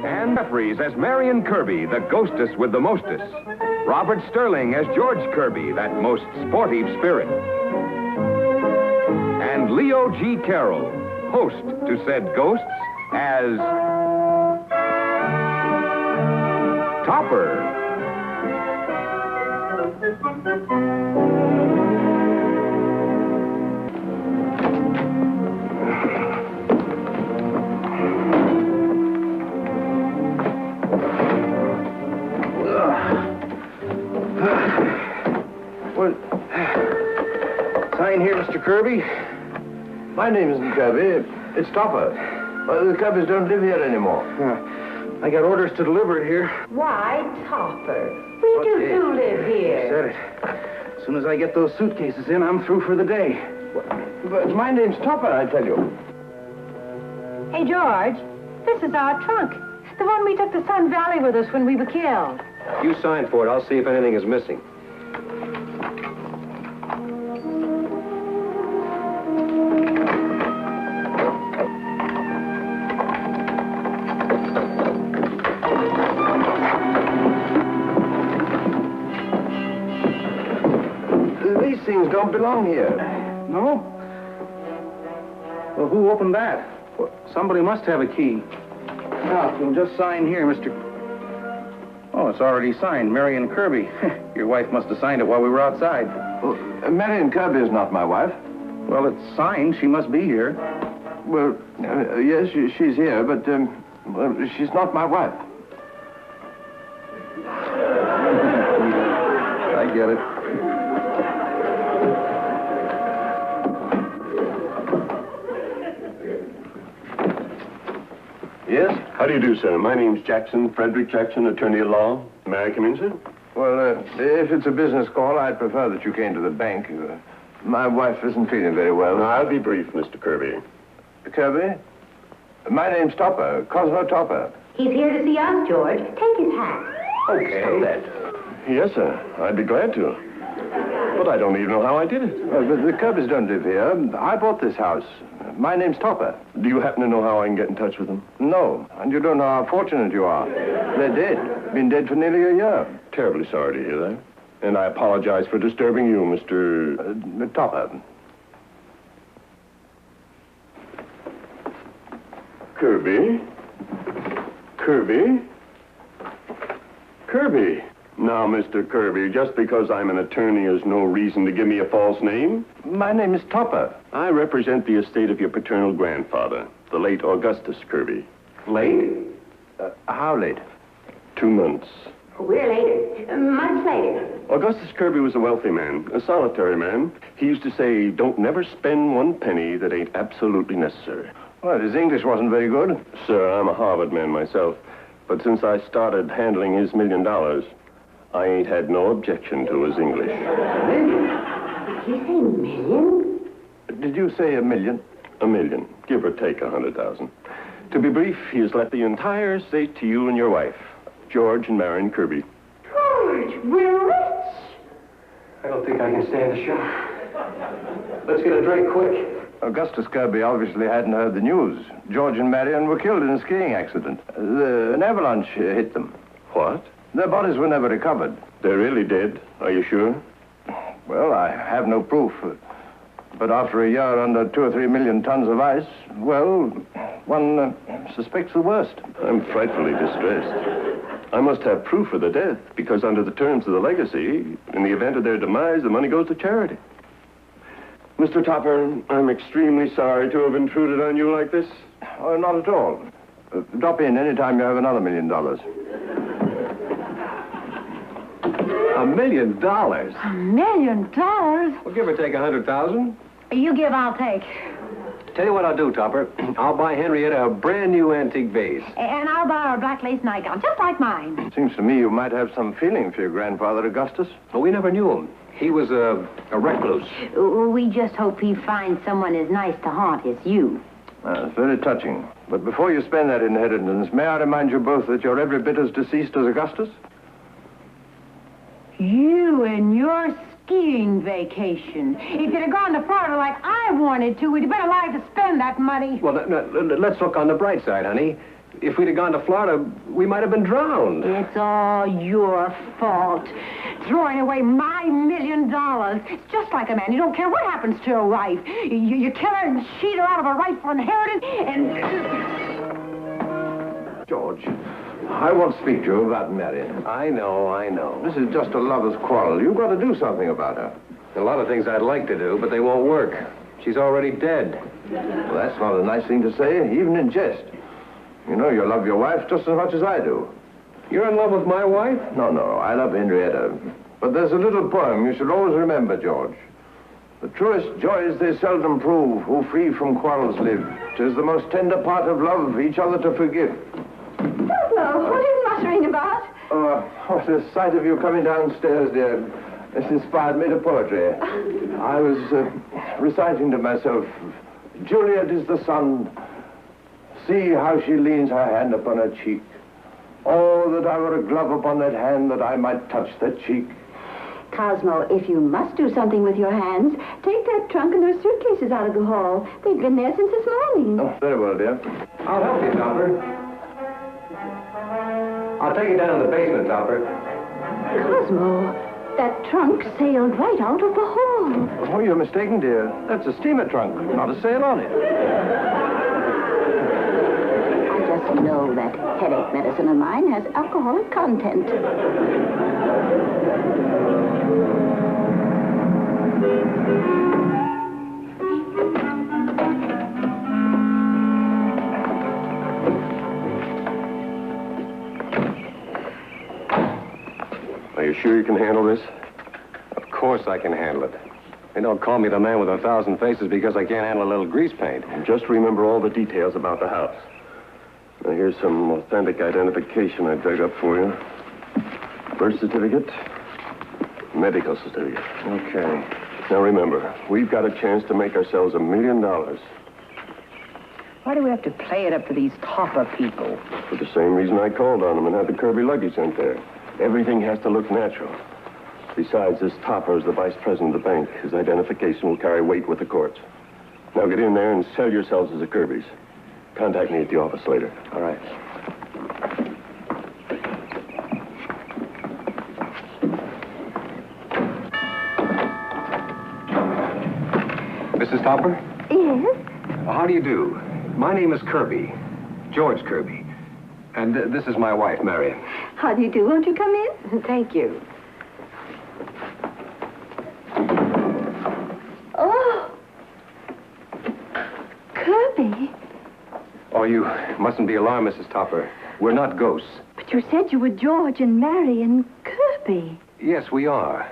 And Jeffries as Marion Kirby, the ghostess with the mostest. Robert Sterling as George Kirby, that most sportive spirit. And Leo G. Carroll, host to said ghosts, as Topper. Sign here, Mr. Kirby. My name isn't Kirby. It's Topper. The Kirbys don't live here anymore. I got orders to deliver it here. Why, Topper? We do live here. Said it. As soon as I get those suitcases in, I'm through for the day. But my name's Topper, I tell you. Hey, George, this is our trunk. The one we took to Sun Valley with us when we were killed. You sign for it. I'll see if anything is missing. These things don't belong here. No? Well, who opened that? Well, somebody must have a key. Now, you'll just sign here, Mr. Oh, it's already signed. Marion Kirby. Your wife must have signed it while we were outside. Well, Marion Kirby is not my wife. Well, it's signed. She must be here. Well, yes, she's here, but well, she's not my wife. I get it. Yes? How do you do, sir? My name's Jackson, Frederick Jackson, attorney at law. May I come in, sir? Well, if it's a business call, I'd prefer that you came to the bank. My wife isn't feeling very well. I'll be brief, Mr. Kirby. Kirby? My name's Topper, Cosmo Topper. He's here to see us, George. Take his hat. Okay. Yes, sir. I'd be glad to. But I don't even know how I did it. But the Kirbys don't live here. I bought this house. My name's Topper. Do you happen to know how I can get in touch with them? No, and you don't know how fortunate you are. They're dead. Been dead for nearly a year. Terribly sorry to hear that. And I apologize for disturbing you, Mr. Topper. Kirby? Kirby? Kirby? Now, Mr. Kirby, just because I'm an attorney is no reason to give me a false name. My name is Topper. I represent the estate of your paternal grandfather, the late Augustus Kirby. Late? How late? 2 months. We're later. Months later. Augustus Kirby was a wealthy man, a solitary man. He used to say, don't never spend one penny that ain't absolutely necessary. Well, his English wasn't very good. Sir, I'm a Harvard man myself, but since I started handling his $1 million, I ain't had no objection to his English. Did you say million? Did you say $1 million? $1 million, give or take 100,000. To be brief, he has left the entire estate to you and your wife, George and Marion Kirby. George, we're rich. I don't think I can stand the shock. Let's get a drink quick. Augustus Kirby obviously hadn't heard the news. George and Marion were killed in a skiing accident. An avalanche hit them. What? Their bodies were never recovered. They're really dead, are you sure? Well, I have no proof. But after a year under 2 or 3 million tons of ice, well, one suspects the worst. I'm frightfully distressed. I must have proof of the death, because under the terms of the legacy, in the event of their demise, the money goes to charity. Mr. Topper, I'm extremely sorry to have intruded on you like this. Oh, not at all. Drop in any time you have another $1 million. $1 million? $1 million? Well, give or take 100,000. You give, I'll take. Tell you what I'll do, Topper. I'll buy Henrietta a brand new antique vase. And I'll buy her a black lace nightgown, just like mine. Seems to me you might have some feeling for your grandfather, Augustus. Well, we never knew him. He was a recluse. We just hope he finds someone as nice to haunt as you. It's very touching. But before you spend that inheritance, may I remind you both that you're every bit as deceased as Augustus? You and your skiing vacation. If you'd have gone to Florida like I wanted to, we'd have been alive to spend that money. Well, let's look on the bright side, honey. If we'd have gone to Florida, we might have been drowned. It's all your fault. Throwing away my $1 million. It's just like a man. You don't care what happens to your wife. You kill her and cheat her out of a rightful inheritance and... George, I won't speak to you about Marion. I know. This is just a lover's quarrel. You've got to do something about her. A lot of things I'd like to do, but they won't work. She's already dead. Well, that's not a nice thing to say, even in jest. You know, you love your wife just as much as I do. You're in love with my wife? No, I love Henrietta. But there's a little poem you should always remember, George. The truest joys they seldom prove, who free from quarrels live. 'Tis the most tender part of love, each other to forgive. Hello, what are you muttering about? The sight of you coming downstairs, dear, this inspired me to poetry. I was reciting to myself, Juliet is the sun. See how she leans her hand upon her cheek. Oh, that I were a glove upon that hand, that I might touch that cheek. Cosmo, if you must do something with your hands, take that trunk and those suitcases out of the hall. They've been there since this morning. Oh, very well, dear. I'll help you, Topper. I'll take you down to the basement, Topper. Cosmo, that trunk sailed right out of the hall. Oh, you're mistaken, dear. That's a steamer trunk, not a sail on it. I just know that headache medicine of mine has alcoholic content. Are you sure you can handle this? Of course I can handle it. They don't call me the man with 1,000 faces because I can't handle a little grease paint. And just remember all the details about the house. Now, here's some authentic identification I dug up for you. Birth certificate, medical certificate. Okay. Now, remember, we've got a chance to make ourselves $1 million. Why do we have to play it up to these Topper people? For the same reason I called on them and had the Kirby luggage sent there. Everything has to look natural. Besides, this Topper is the vice president of the bank. His identification will carry weight with the courts. Now get in there and sell yourselves as the Kirbys. Contact me at the office later. All right. Mrs. Topper? Yes? How do you do? My name is Kirby, George Kirby. And this is my wife, Marion. How do you do? Won't you come in? Thank you. Oh. Kirby. Oh, you mustn't be alarmed, Mrs. Topper. We're not ghosts. But you said you were George and Marion Kirby. Yes, we are.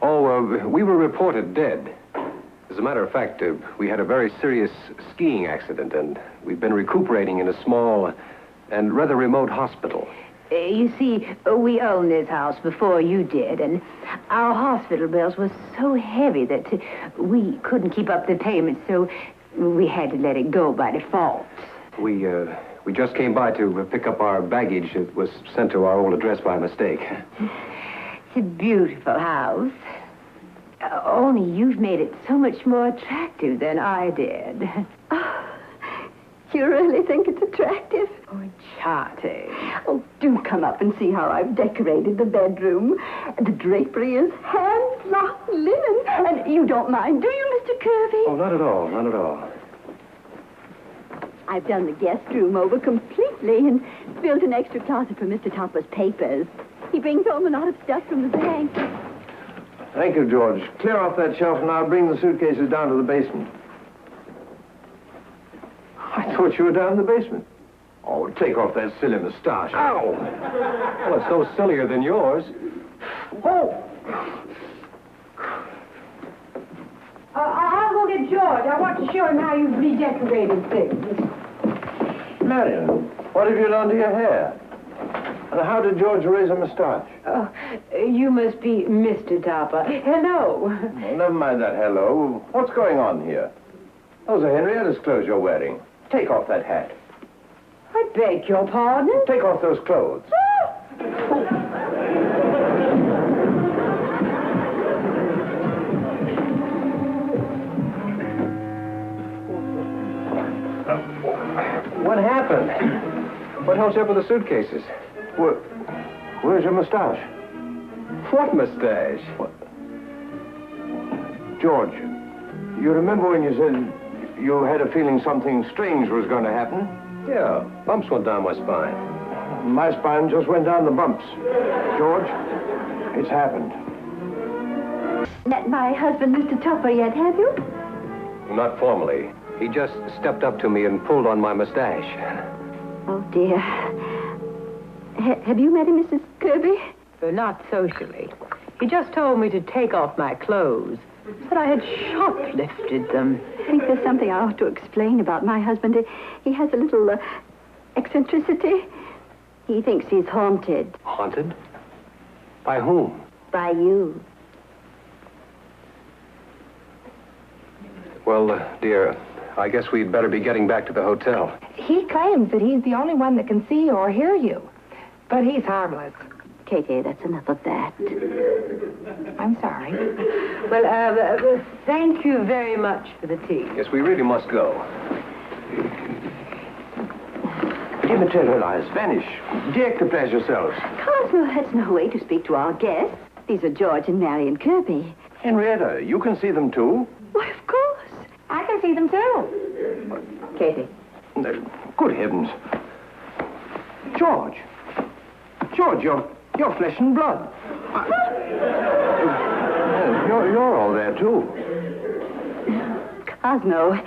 Oh, we were reported dead. As a matter of fact, we had a very serious skiing accident, and we've been recuperating in a small and rather remote hospital. You see, we owned this house before you did, and our hospital bills were so heavy that we couldn't keep up the payments, so we had to let it go by default. We just came by to pick up our baggage. It was sent to our old address by mistake. It's a beautiful house. Only you've made it so much more attractive than I did. Oh, you really think it's attractive? Oh, charming. Oh, do come up and see how I've decorated the bedroom. The drapery is hand-blocked linen. And you don't mind, do you, Mr. Kirby? Oh, not at all, not at all. I've done the guest room over completely and built an extra closet for Mr. Topper's papers. He brings home a lot of stuff from the bank. Thank you, George. Clear off that shelf and I'll bring the suitcases down to the basement. I thought you were down in the basement. Oh, take off that silly mustache. Ow! Well, it's no sillier than yours. Oh! I'll go get George. I want to show him how you've redecorated things. Marion, what have you done to your hair? And how did George raise a mustache? Oh, you must be Mr. Topper. Hello. Well, never mind that hello. What's going on here? Those are Henrietta's clothes you're wearing. Take off that hat. I beg your pardon? Take off those clothes. What happened? What held you up with the suitcases? Where's your mustache? What mustache? What? George, you remember when you said you had a feeling something strange was going to happen? Yeah, bumps went down my spine. My spine just went down the bumps. George, it's happened. Met my husband, Mr. Topper, yet, have you? Not formally. He just stepped up to me and pulled on my mustache. Oh, dear. Have you met him, Mrs. Kirby? Not socially. He just told me to take off my clothes. Said I had shoplifted them. I think there's something I ought to explain about my husband. He has a little eccentricity. He thinks he's haunted. Haunted? By whom? By you. Well, dear, I guess we'd better be getting back to the hotel. He claims that he's the only one that can see or hear you. But he's harmless. Katie, that's enough of that. I'm sorry. Well, thank you very much for the tea. Yes, we really must go. Dematerialize, vanish. Deectoplasm yourselves. Cosmo, that's no way to speak to our guests. These are George and Marion Kirby. Henrietta, you can see them too. Why, of course. I can see them too. Katie. Good heavens. George. George, you're flesh and blood. You're all there, too. Cosmo,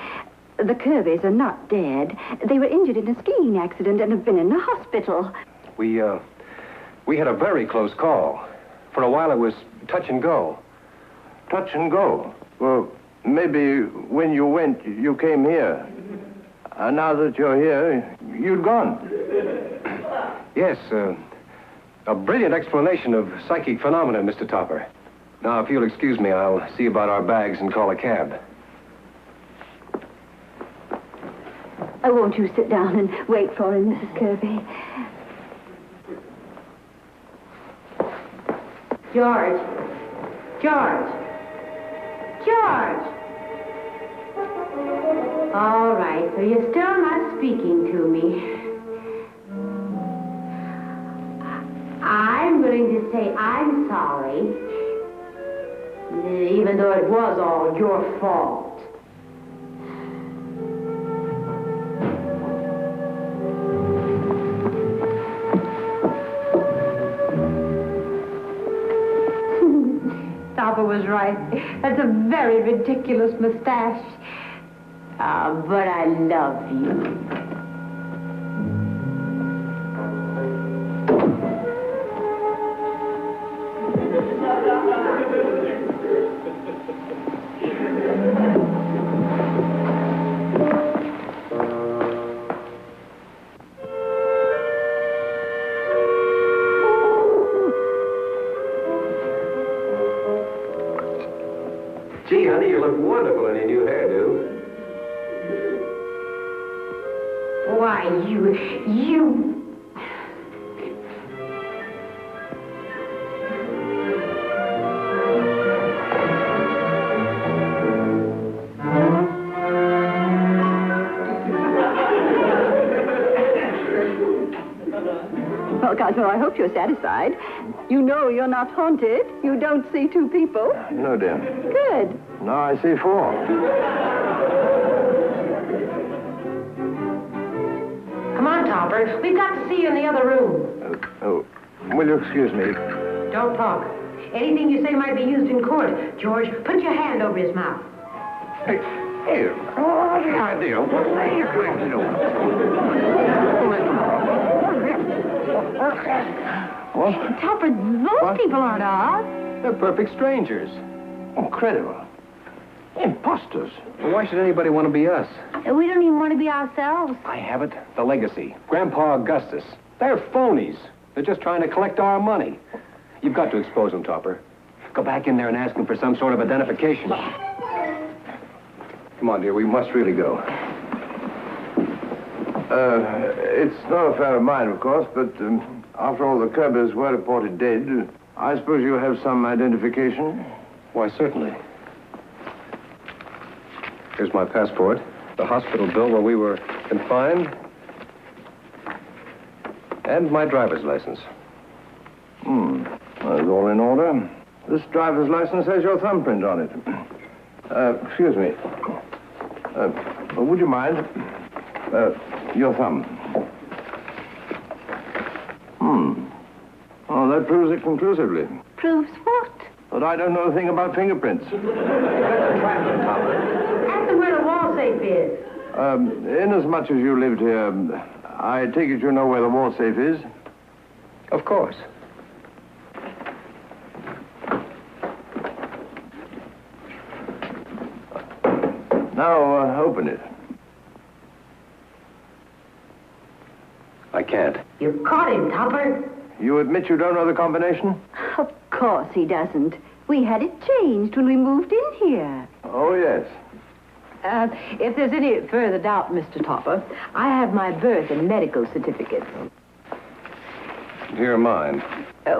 the Kirbys are not dead. They were injured in a skiing accident and have been in the hospital. We had a very close call. For a while, it was touch and go. Touch and go? Well, maybe when you went, you came here. And now that you're here, you'd gone. Yes, a brilliant explanation of psychic phenomena, Mr. Topper. Now, if you'll excuse me, I'll see about our bags and call a cab. Won't you sit down and wait for him, Mrs. Kirby? George. All right, so you're still not speaking to me. I'm willing to say I'm sorry, even though it was all your fault. Topper was right. That's a very ridiculous mustache. But I love you. Gee, honey, you look wonderful in your new hairdo. Why, you... Well, Cosmo, I hope you're satisfied. You know you're not haunted. You don't see two people. No, dear. Good. Now I see four. Come on, Topper. We've got to see you in the other room. Will you excuse me? Don't talk. Anything you say might be used in court. George, put your hand over his mouth. Hey, here. What's the idea? What are you going to do? What? Topper, those people aren't ours. They're perfect strangers. Incredible. Imposters. Well, why should anybody want to be us? We don't even want to be ourselves. I have it. The legacy. Grandpa Augustus. They're phonies. They're just trying to collect our money. You've got to expose them, Topper. Go back in there and ask them for some sort of identification. Come on, dear. We must really go. It's no affair of mine, of course, but after all, the Kirbys were reported dead. I suppose you have some identification? Why, certainly. Here's my passport, the hospital bill where we were confined, And my driver's license. That's all in order. This driver's license has your thumbprint on it. Excuse me. Would you mind? Your thumb. Oh, that proves it conclusively. Proves what? But I don't know a thing about fingerprints. Ask them where the wall safe is. Inasmuch as you lived here, I take it you know where the wall safe is? Of course. Now, open it. I can't. You caught him, Topper. You admit you don't know the combination? Of course he doesn't. We had it changed when we moved in here. Oh, yes. If there's any further doubt, Mr. Topper, I have my birth and medical certificates. Here are mine.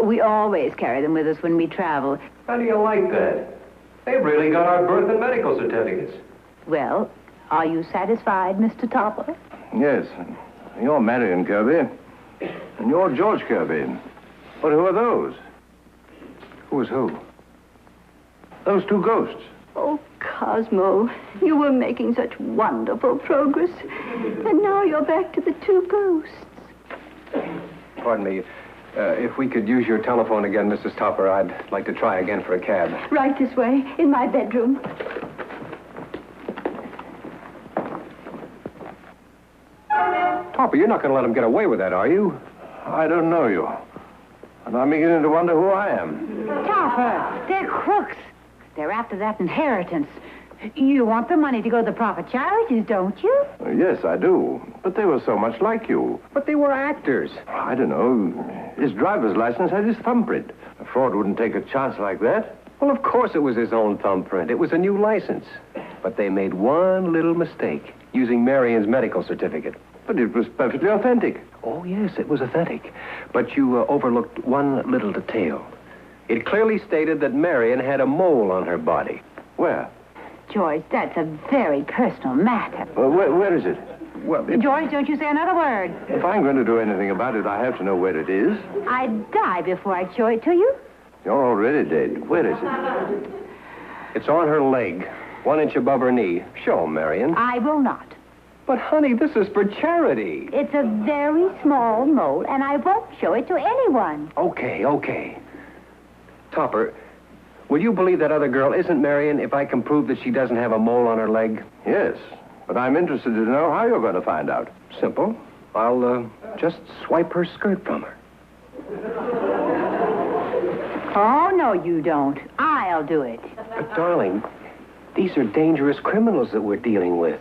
We always carry them with us when we travel. How do you like that? They've really got our birth and medical certificates. Well, are you satisfied, Mr. Topper? Yes. You're Marion Kirby. And you're George Kirby. But who are those? Who is who? Those two ghosts. Oh, Cosmo, you were making such wonderful progress. And now you're back to the two ghosts. Pardon me. If we could use your telephone again, Mrs. Topper, I'd like to try again for a cab. Right this way, in my bedroom. Topper, you're not going to let him get away with that, are you? I don't know you. And I'm beginning to wonder who I am. Topper, they're crooks. They're after that inheritance. You want the money to go to the profit charities, don't you? Yes, I do. But they were so much like you. But they were actors. I don't know. His driver's license had his thumbprint. A fraud wouldn't take a chance like that. Well, of course it was his own thumbprint. It was a new license. But they made one little mistake, using Marion's medical certificate. But it was perfectly authentic. Oh, yes, it was authentic. But you overlooked one little detail. It clearly stated that Marion had a mole on her body. Where? George, that's a very personal matter. Where is it? Well, George, don't you say another word. If I'm going to do anything about it, I have to know where it is. I'd die before I'd show it to you. You're already dead. Where is it? It's on her leg, 1 inch above her knee. Show 'em, Marion. I will not. But, honey, this is for charity. It's a very small mole, and I won't show it to anyone. Okay. Topper, will you believe that other girl isn't Marion if I can prove that she doesn't have a mole on her leg? Yes, but I'm interested to know how you're going to find out. Simple. I'll just swipe her skirt from her. Oh, no, you don't. I'll do it. But, darling, these are dangerous criminals that we're dealing with.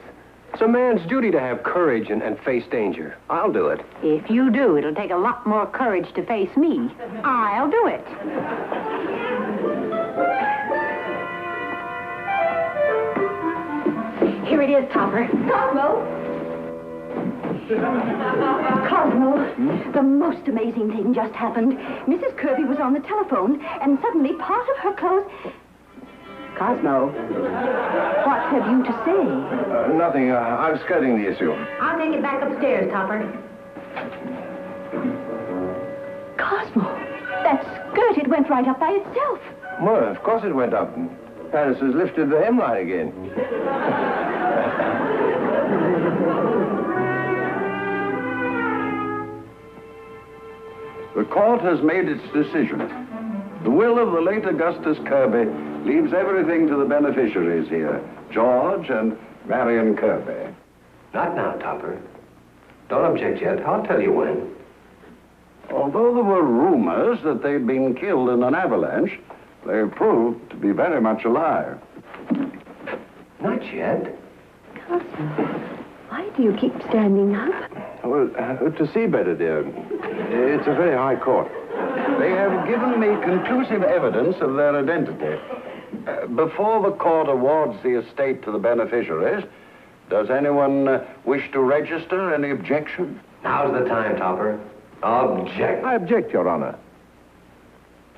It's a man's duty to have courage and face danger. I'll do it. If you do, it'll take a lot more courage to face me. I'll do it. Here it is, Topper. Cosmo! Cosmo, the most amazing thing just happened. Mrs. Kirby was on the telephone, and suddenly part of her clothes... Cosmo, what have you to say? Nothing. I'm skirting the issue. I'll take it back upstairs, Topper. Cosmo, that skirt, it went right up by itself. Well, of course it went up. Paris has lifted the hemline again. The court has made its decision. The will of the late Augustus Kirby leaves everything to the beneficiaries here, George and Marion Kirby. Not now, Topper. Don't object yet. I'll tell you when. Although there were rumors that they'd been killed in an avalanche, they proved to be very much alive. Not yet. Cosmo, why do you keep standing up? Well, to see better, dear. It's a very high court. They have given me conclusive evidence of their identity. Before the court awards the estate to the beneficiaries, does anyone wish to register any objection? Now's the time, Topper. Object. I object, Your Honor.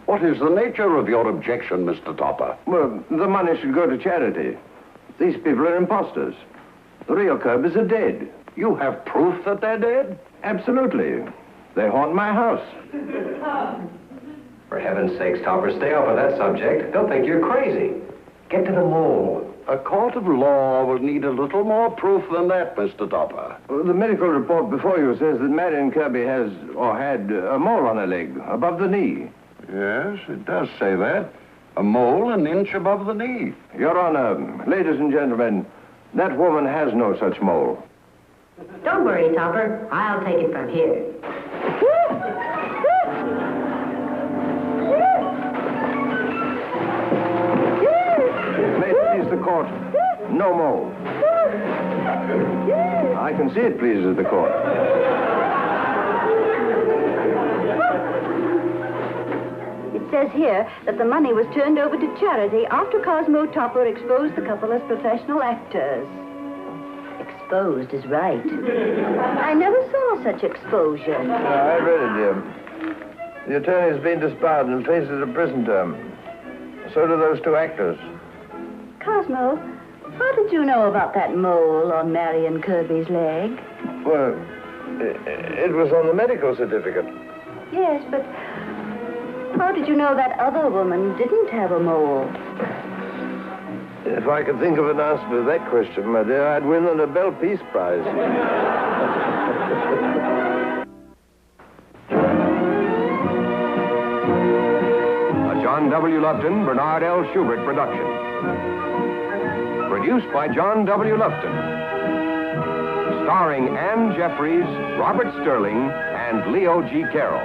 What is the nature of your objection, Mr. Topper? Well, the money should go to charity. These people are imposters. The real Kirbys are dead. You have proof that they're dead? Absolutely. They haunt my house. For heaven's sakes, Topper, stay off of that subject. They'll think you're crazy. Get to the mole. A court of law will need a little more proof than that, Mr. Topper. Well, the medical report before you says that Marion Kirby has, or had, a mole on her leg, above the knee. Yes, it does say that. A mole an inch above the knee. Your Honor, ladies and gentlemen, that woman has no such mole. Don't worry, Topper. I'll take it from here. May it please the court, no mole. I can see it pleases the court. It says here that the money was turned over to charity after Cosmo Topper exposed the couple as professional actors. Exposed is right. I never saw such exposure. I read it, dear. The attorney's been disbarred and faces a prison term. So do those two actors. Cosmo, how did you know about that mole on Marion Kirby's leg? Well, it was on the medical certificate. Yes, but how did you know that other woman didn't have a mole? If I could think of an answer to that question, my dear, I'd win the Nobel Peace Prize. A John W. Lupton, Bernard L. Schubert production. Produced by John W. Lupton. Starring Ann Jeffries, Robert Sterling, and Leo G. Carroll.